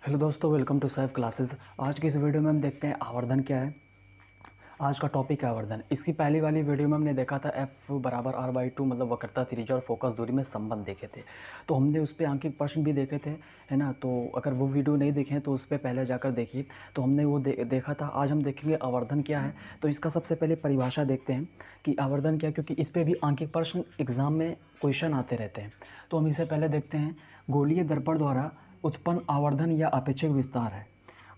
Hello दोस्तों, welcome to Saif classes. आज की इस वीडियो में हम देखते हैं आवर्धन क्या है। आज का टॉपिक है आवर्धन। इसकी पहली वाली वीडियो में हमने देखा था F बराबर R/2 मतलब वक्रता, त्रिज्या और फोकस दूरी में संबंध देखे थे। तो हमने उस पर आंकिक प्रश्न भी देखे थे, है ना। तो अगर वो वीडियो नहीं देखें तो उस पर पहले जाकर देखिए। तो हमने वो देखा था। आज हम देखेंगे आवर्धन क्या है। तो इसका सबसे पहले परिभाषा देखते हैं कि आवर्धन क्या है, क्योंकि इस पर भी आंकिक प्रश्न एग्ज़ाम में क्वेश्चन आते रहते हैं। तो हम इसे पहले देखते हैं। गोलीय दर्पण द्वारा उत्पन्न आवर्धन या अपेक्षिक विस्तार है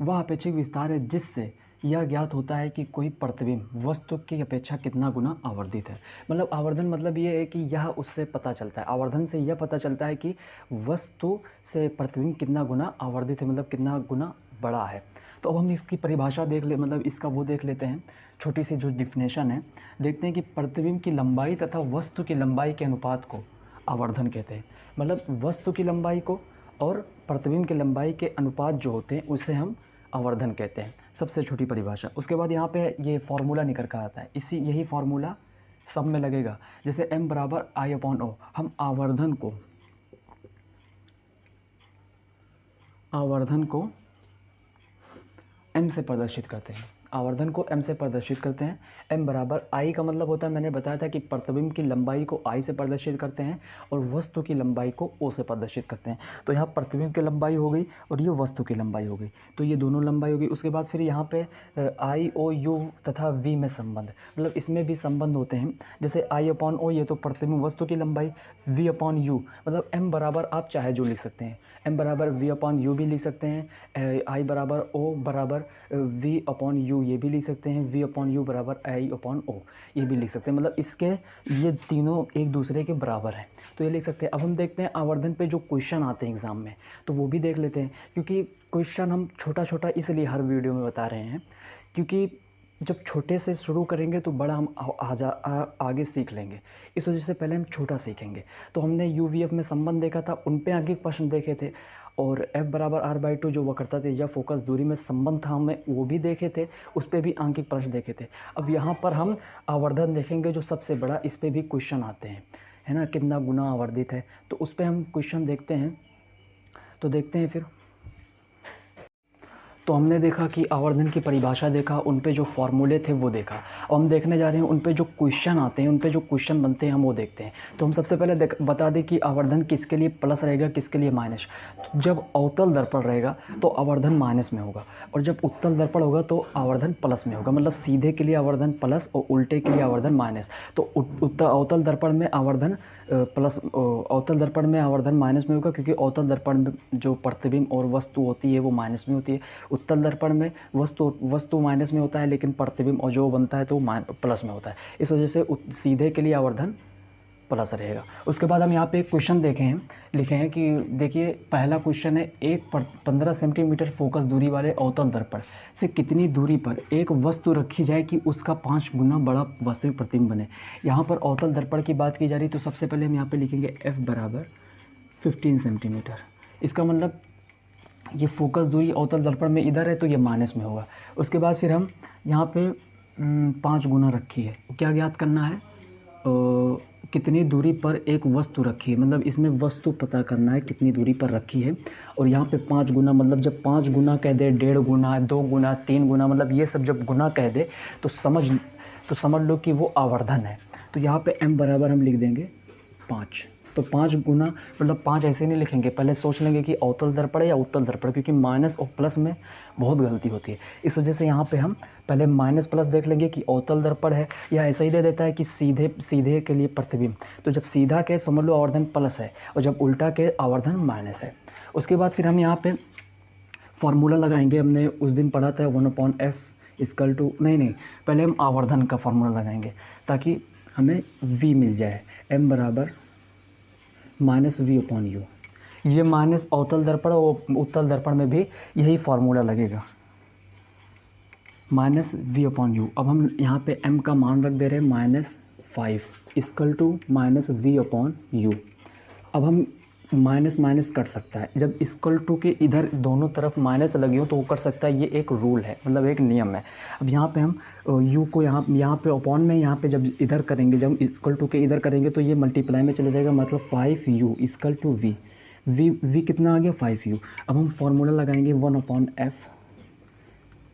वह अपेक्षिक विस्तार है जिससे यह ज्ञात होता है कि कोई प्रतिबिंब वस्तु की अपेक्षा कितना गुना आवर्धित है। मतलब आवर्धन मतलब ये है कि यह उससे पता चलता है, आवर्धन से यह पता चलता है कि वस्तु से प्रतिबिंब कितना गुना आवर्धित है, मतलब कितना गुना बड़ा है। तो अब हम इसकी परिभाषा देख ले, मतलब इसका वो देख लेते हैं। छोटी सी जो डिफिनेशन है, देखते हैं कि प्रतिबिंब की लंबाई तथा वस्तु की लंबाई के अनुपात को आवर्धन कहते हैं। मतलब वस्तु की लंबाई को और प्रतिबिंब की लंबाई के अनुपात जो होते हैं उसे हम आवर्धन कहते हैं। सबसे छोटी परिभाषा। उसके बाद यहाँ पे ये फार्मूला निकल कर आता है, यही फार्मूला सब में लगेगा। जैसे m बराबर I/O, हम आवर्धन को m से प्रदर्शित करते हैं। आवर्धन को m से प्रदर्शित करते हैं। m बराबर I का मतलब होता है, मैंने बताया था कि प्रतिबिंब की लंबाई को I से प्रदर्शित करते हैं और वस्तु की लंबाई को O से प्रदर्शित करते हैं। तो यहाँ प्रतिबिंब की लंबाई हो गई और ये वस्तु की लंबाई हो गई, तो ये दोनों लंबाई हो गई। उसके बाद फिर यहाँ पे I, O, U तथा V में संबंध, मतलब इसमें भी संबंध होते हैं। जैसे I/O ये तो प्रतिबिंब वस्तु की लंबाई, V/U मतलब m बराबर आप चाहे जो लिख सकते हैं, m बराबर V/U भी लिख सकते हैं, I बराबर O बराबर V/U ये भी लिख सकते हैं, V/U बराबर I/O ये भी लिख सकते हैं। मतलब इसके ये तीनों एक दूसरे के बराबर हैं, तो ये लिख सकते हैं। अब हम देखते हैं आवर्धन पे जो क्वेश्चन आते हैं एग्ज़ाम में, तो वो भी देख लेते हैं। क्योंकि क्वेश्चन हम छोटा छोटा इसलिए हर वीडियो में बता रहे हैं, क्योंकि जब छोटे से शुरू करेंगे तो बड़ा हम आगे सीख लेंगे। इस वजह से पहले हम छोटा सीखेंगे। तो हमने UVF में संबंध देखा था, उन पे आगे प्रश्न देखे थे। और F बराबर R/2 जो वक्रता त्रिज्या फोकस दूरी में संबंध था, हमें वो भी देखे थे, उस पर भी आंकिक प्रश्न देखे थे। अब यहाँ पर हम आवर्धन देखेंगे जो सबसे बड़ा, इस पर भी क्वेश्चन आते हैं, है ना, कितना गुना आवर्धित है। तो उस पर हम क्वेश्चन देखते हैं। तो देखते हैं फिर। तो हमने देखा कि आवर्धन की परिभाषा देखा, उन पे जो फॉर्मूले थे वो देखा। अब हम देखने जा रहे हैं उन पे जो क्वेश्चन आते हैं, उन पे जो क्वेश्चन बनते हैं हम वो देखते हैं। तो हम सबसे पहले बता दें कि आवर्धन किसके लिए प्लस रहेगा, किसके लिए माइनस। तो जब अवतल दर्पण रहेगा तो आवर्धन माइनस में होगा, और जब उत्तल दर्पण होगा तो आवर्धन प्लस में होगा। मतलब सीधे के लिए आवर्धन प्लस और उल्टे के लिए आवर्धन माइनस। तो अवतल दर्पण में आवर्धन प्लस, अवतल दर्पण में आवर्धन माइनस में होगा, क्योंकि अवतल दर्पण में जो प्रतिबिंब और वस्तु होती है वो माइनस में होती है। उत्तल दर्पण में वस्तु माइनस में होता है, लेकिन प्रतिबिंब और जो बनता है तो प्लस में होता है। इस वजह से सीधे के लिए आवर्धन प्लस रहेगा। उसके बाद हम यहाँ पे एक क्वेश्चन लिखे हैं कि देखिए, पहला क्वेश्चन है, 15 सेंटीमीटर फोकस दूरी वाले अवतल दर्पण से कितनी दूरी पर एक वस्तु रखी जाए कि उसका 5 गुना बड़ा वास्तविक प्रतिबिंब बने। यहाँ पर अवतल दर्पण की बात की जा रही, तो सबसे पहले हम यहाँ पे लिखेंगे F बराबर 15 सेंटीमीटर। इसका मतलब ये फोकस दूरी अवतल दर्पण में इधर है तो ये माइनस में होगा। उसके बाद फिर हम यहाँ पे 5 गुना रखी है, क्या ज्ञात करना है, कितनी दूरी पर एक वस्तु रखी है, मतलब इसमें वस्तु पता करना है कितनी दूरी पर रखी है। और यहाँ पे 5 गुना, मतलब जब 5 गुना कह दे, 1.5 गुना, 2 गुना, 3 गुना, मतलब ये सब जब गुना कह दे तो समझ लो कि वो आवर्धन है। तो यहाँ पे m बराबर हम लिख देंगे 5। तो 5 गुना मतलब 5 ऐसे नहीं लिखेंगे, पहले सोच लेंगे कि अवतल दर्पण है या उत्तल दर्पण, क्योंकि माइनस और प्लस में बहुत गलती होती है। इस वजह से यहाँ पे हम पहले माइनस प्लस देख लेंगे कि अवतल दर्पण है, या ऐसा ही दे देता है कि सीधे के लिए प्रतिबिंब। तो जब सीधा के समझ लो आवर्धन प्लस है, और जब उल्टा के आवर्धन माइनस है। उसके बाद फिर हम यहाँ पे फार्मूला लगाएंगे। हमने उस दिन पढ़ा था 1/f इक्वल टू, नहीं, पहले हम आवर्धन का फार्मूला लगाएंगे ताकि हमें v मिल जाए। m बराबर -v/u। ये माइनस अवतल दर्पण और उत्तल दर्पण में भी यही फार्मूला लगेगा, -v/u। अब हम यहाँ पे m का मान रख दे रहे हैं -5 इक्वल टू -v/u। अब हम माइनस माइनस कट सकता है, जब इक्वल टू के इधर दोनों तरफ माइनस लगी हो तो वो कट सकता है, ये एक रूल है, मतलब एक नियम है। अब यहाँ पे हम u को यहाँ पे अपॉन में, यहाँ पे जब इधर करेंगे, जब इक्वल टू के इधर करेंगे तो ये मल्टीप्लाई में चले जाएगा, मतलब 5u equal to v। v कितना आ गया 5u। अब हम फॉर्मूला लगाएंगे 1/f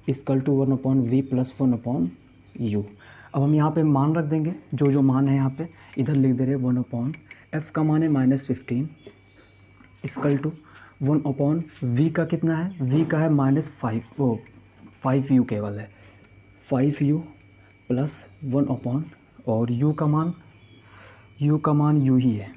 equal to 1/v plus 1/u। अब हम यहाँ पे मान रख देंगे, जो जो मान है यहाँ पे इधर लिख दे रहे हैं 1/f का मान है -15 इक्वल टू 1/v का कितना है, v का है -5u केवल है 5u प्लस 1/, और u का मान u ही है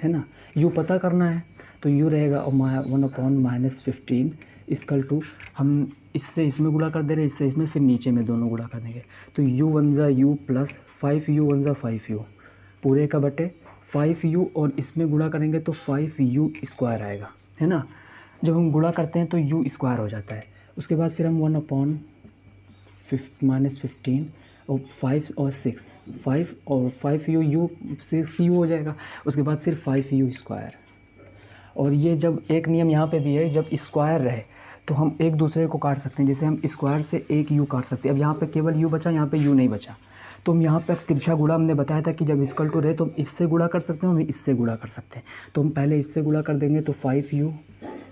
ना। u पता करना है तो u रहेगा 1/-15 इक्वल टू, हम इससे इसमें गुणा कर दे रहे हैं, इससे इसमें, फिर नीचे में दोनों गुणा कर देंगे तो u 1 ज़ा u प्लस 5u 1 ज़ा 5u पूरे का बटे 5u, और इसमें गुणा करेंगे तो 5u स्क्वायर आएगा, है ना। जब हम गुणा करते हैं तो u स्क्वायर हो जाता है। उसके बाद फिर हम 1/-15 और 5 और 6 5 और 5u 6u हो जाएगा। उसके बाद फिर 5u स्क्वायर, और ये जब एक नियम यहाँ पे भी है, जब स्क्वायर रहे तो हम एक दूसरे को काट सकते हैं। जैसे हम स्क्वायर से एक u काट सकते हैं। अब यहाँ पे केवल u बचा, यहाँ पे u नहीं बचा, तो हम यहाँ पे तिरछा गुणा हमने बताया था कि जब इक्वल टू रहे तो हम इससे गुणा कर सकते हैं, हम इससे गुणा कर सकते हैं। तो हम पहले इससे गुणा कर देंगे तो 5u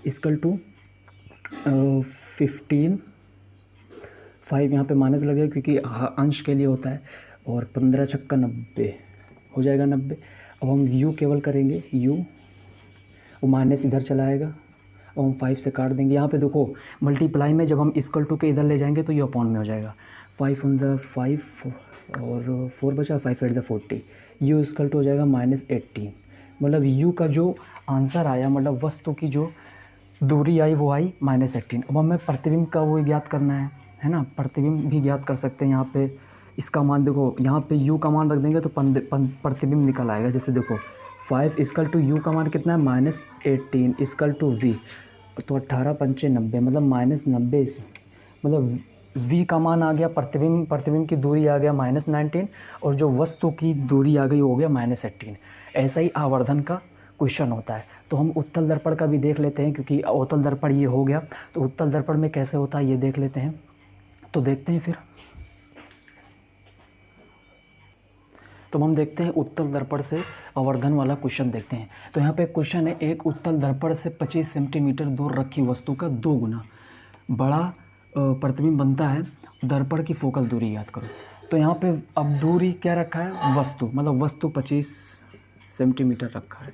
इक्वल टू 15, 5 यहाँ पे माइनस लगेगा क्योंकि अंश के लिए होता है, और 15 छक्का 90 हो जाएगा 90। अब हम u केवल करेंगे u, वो माइनस इधर चला आएगा और हम 5 से काट देंगे। यहाँ पे देखो मल्टीप्लाई में जब हम इक्वल टू के इधर ले जाएंगे तो ये अपॉन में हो जाएगा। 5 1 ज़ा 5 और 4 बचा, 5 8 ज़ा 40, u इक्वल टू हो जाएगा -18। मतलब u का जो आंसर आया, मतलब वस्तु की जो दूरी आई वो आई -18। अब हमें प्रतिबिंब का वो ज्ञात करना है ना। प्रतिबिंब भी ज्ञात कर सकते हैं। यहाँ पे इसका मान देखो, यहाँ पे u का मान रख देंगे तो प्रतिबिंब निकल आएगा। जैसे देखो 5 इक्वल टू u का मान कितना है -18 इक्वल टू v, तो 18 पंचे 90, मतलब -90, मतलब v का मान आ गया, प्रतिबिंब की दूरी आ गया -19, और जो वस्तु की दूरी आ गई हो गया -18। ऐसा ही आवर्धन का क्वेश्चन होता है। तो हम उत्तल दर्पण का भी देख लेते हैं, क्योंकि अवतल दर्पण ये हो गया, तो उत्तल दर्पण में कैसे होता है ये देख लेते हैं। तो देखते हैं फिर, तो हम देखते हैं उत्तल दर्पण से आवर्धन वाला क्वेश्चन देखते हैं। तो यहाँ पे क्वेश्चन है, एक उत्तल दर्पण से 25 सेंटीमीटर दूर रखी वस्तु का 2 गुना बड़ा प्रतिबिंब बनता है, दर्पण की फोकस दूरी याद करो। तो यहाँ पे अब दूरी क्या रखा है, वस्तु, मतलब वस्तु 25 सेंटीमीटर रखा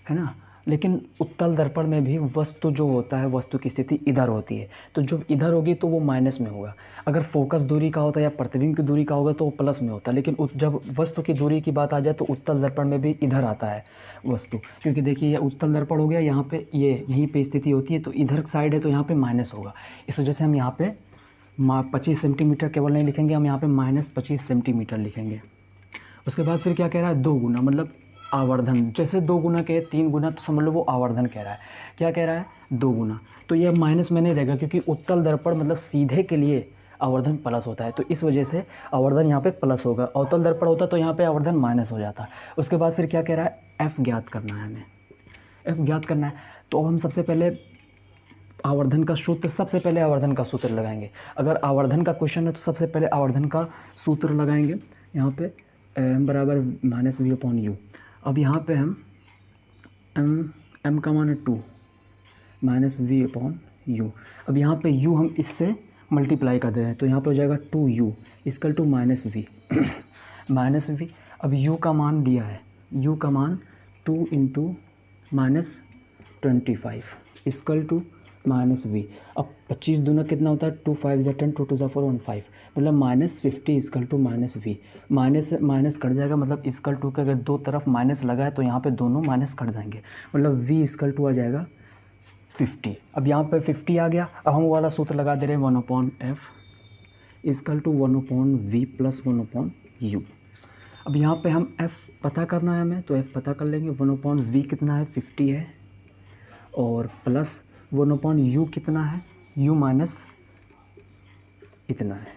है ना। लेकिन उत्तल दर्पण में भी वस्तु जो होता है, वस्तु की स्थिति इधर होती है, तो जब इधर होगी तो वो माइनस में होगा। अगर फोकस दूरी का होता है या प्रतिबिंब की दूरी का होगा तो वो प्लस में होता है। लेकिन जब वस्तु की दूरी की बात आ जाए तो उत्तल दर्पण में भी इधर आता है वस्तु, क्योंकि देखिए ये उत्तल दर्पण हो गया, यहाँ पे ये यहीं पे स्थिति होती है, तो इधर साइड है तो यहाँ पे माइनस होगा। इस वजह से हम यहाँ पे 25 सेंटीमीटर केवल नहीं लिखेंगे, हम यहाँ पे -25 सेंटीमीटर लिखेंगे। उसके बाद फिर क्या कह रहा है, 2 गुना, मतलब आवर्धन। जैसे 2 गुना कहे 3 गुना तो समझ लो वो आवर्धन कह रहा है। क्या कह रहा है, 2 गुना, तो ये माइनस में नहीं रहेगा, क्योंकि उत्तल दर्पण मतलब सीधे के लिए आवर्धन प्लस होता है, तो इस वजह से आवर्धन यहाँ पे प्लस होगा। अवतल दर्पण होता तो यहाँ पे आवर्धन माइनस हो जाता। उसके बाद फिर क्या कह रहा है, f ज्ञात करना है हमें, f ज्ञात करना है। तो अब हम सबसे पहले आवर्धन का सूत्र, सबसे पहले आवर्धन का सूत्र लगाएंगे। अगर आवर्धन का क्वेश्चन है तो सबसे पहले आवर्धन का सूत्र लगाएंगे। यहाँ पे m बराबर -v/u। अब यहाँ पे हम m का मान है 2 -v/u। अब यहाँ पे u हम इससे मल्टीप्लाई कर दे रहे हैं, तो यहाँ पे हो जाएगा 2u equal to -v -v। अब u का मान दिया है, u का मान 2 × -25 इक्वल टू -v। अब 25 दूना कितना होता है, 2 5 × 10 2 2 4 1 5, मतलब -50 इक्वल टू -v। माइनस कट जाएगा, मतलब इक्वल टू के अगर दो तरफ माइनस लगा है तो यहाँ पे दोनों माइनस कट जाएंगे, मतलब v इक्वल टू आ जाएगा 50। अब यहाँ पे 50 आ गया। अब हम वाला सूत्र लगा दे रहे हैं 1/f equal to 1/v plus 1/u। अब यहाँ पे हम f पता करना है हमें, तो f पता कर लेंगे। 1/v कितना है, 50 है, और प्लस 1/u कितना है, u माइनस इतना है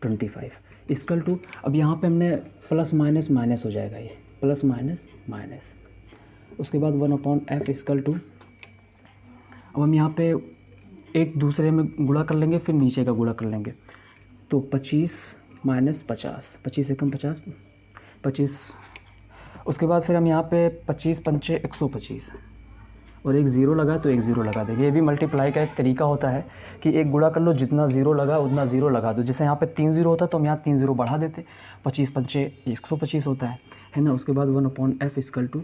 25 इक्वल टू। अब यहाँ पे हमने प्लस माइनस माइनस हो जाएगा, ये प्लस माइनस माइनस। उसके बाद 1/f इक्वल टू, अब हम यहाँ पे एक दूसरे में गुणा कर लेंगे, फिर नीचे का गुणा कर लेंगे, तो 25 - 50, 25 एकम 50 25। उसके बाद फिर हम यहाँ पे 25 पंचे 125 और एक ज़ीरो लगा तो एक ज़ीरो लगा देंगे। ये भी मल्टीप्लाई का एक तरीका होता है कि एक गुणा कर लो, जितना ज़ीरो लगा उतना ज़ीरो लगा दो। जैसे यहाँ पे 3 ज़ीरो होता तो हम यहाँ 3 ज़ीरो बढ़ा देते, 25 पंचे 125 होता है ना। उसके बाद 1/f इक्वल टू,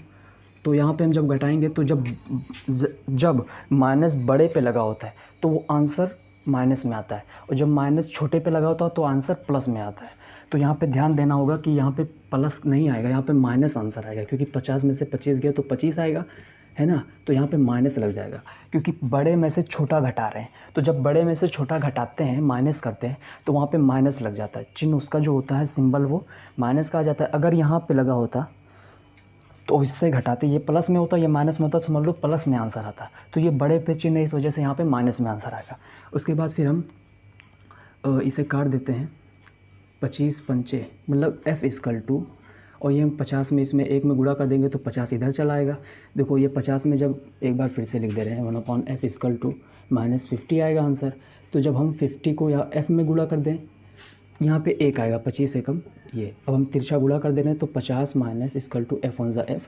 तो यहाँ पे हम जब घटाएंगे तो जब माइनस बड़े पे लगा होता है तो वो आंसर माइनस में आता है, और जब माइनस छोटे पे लगा होता है तो आंसर प्लस में आता है। तो यहाँ पे ध्यान देना होगा कि यहाँ पे प्लस नहीं आएगा, यहाँ पे माइनस आंसर आएगा, क्योंकि 50 में से 25 गया तो 25 आएगा, है ना। तो यहाँ पे माइनस लग जाएगा, क्योंकि बड़े में से छोटा घटा रहे हैं। तो जब बड़े में से छोटा घटाते हैं, माइनस करते हैं, तो वहाँ पे माइनस लग जाता है। चिन्ह उसका जो होता है, सिंबल, वो माइनस का आ जाता है। अगर यहाँ पे लगा होता तो इससे घटाते, ये प्लस में होता, ये माइनस में होता, तो समझ लो प्लस में आंसर आता। तो ये बड़े पे चिन्ह है, इस वजह से यहाँ पे माइनस में आंसर आएगा। उसके बाद फिर हम इसे काट देते हैं, 25 पंचे मतलब f इक्वल टू, और ये हम 50 में इसमें एक में गुणा कर देंगे तो 50 इधर चला आएगा। देखो ये 50 में जब एक बार फिर से लिख दे रहे हैं, 1/f इक्वल टू -50 आएगा आंसर। तो जब हम 50 को या f में गुणा कर दें, यहाँ पे एक आएगा, 25 एकम ये। अब हम तिरछा गुणा कर दे रहे हैं तो 50 minus equal to f on the f,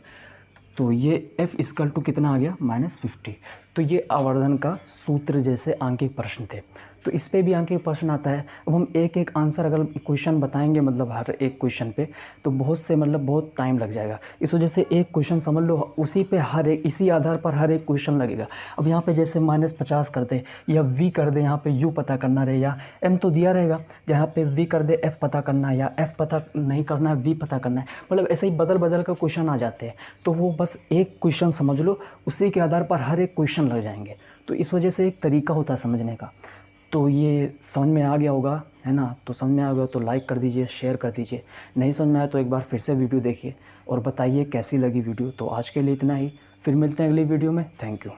तो ये f इक्वल टू कितना आ गया, -50। तो ये आवर्धन का सूत्र जैसे आंकिक प्रश्न थे, तो इस पे भी आंकिक प्रश्न आता है। अब हम एक एक आंसर अगर क्वेश्चन बताएंगे, मतलब हर एक क्वेश्चन पे, तो बहुत से मतलब बहुत टाइम लग जाएगा। इस वजह से एक क्वेश्चन समझ लो, उसी पे हर एक, इसी आधार पर हर एक क्वेश्चन लगेगा। अब यहाँ पे जैसे -50 कर दे या v कर दे, यहाँ पे u पता करना रहे, या m तो दिया रहेगा, जहाँ पे v कर दे f पता करना है, या f पता नहीं करना है v पता करना है, मतलब ऐसे ही बदल बदल कर क्वेश्चन आ जाते हैं। तो वो बस एक क्वेश्चन समझ लो, उसी के आधार पर हर एक क्वेश्चन लग जाएंगे। तो इस वजह से एक तरीका होता है समझने का। तो ये समझ में आ गया होगा, है ना। तो समझ में आ गया तो लाइक कर दीजिए, शेयर कर दीजिए। नहीं समझ में आया तो एक बार फिर से वीडियो देखिए और बताइए कैसी लगी वीडियो। तो आज के लिए इतना ही, फिर मिलते हैं अगली वीडियो में। Thank you.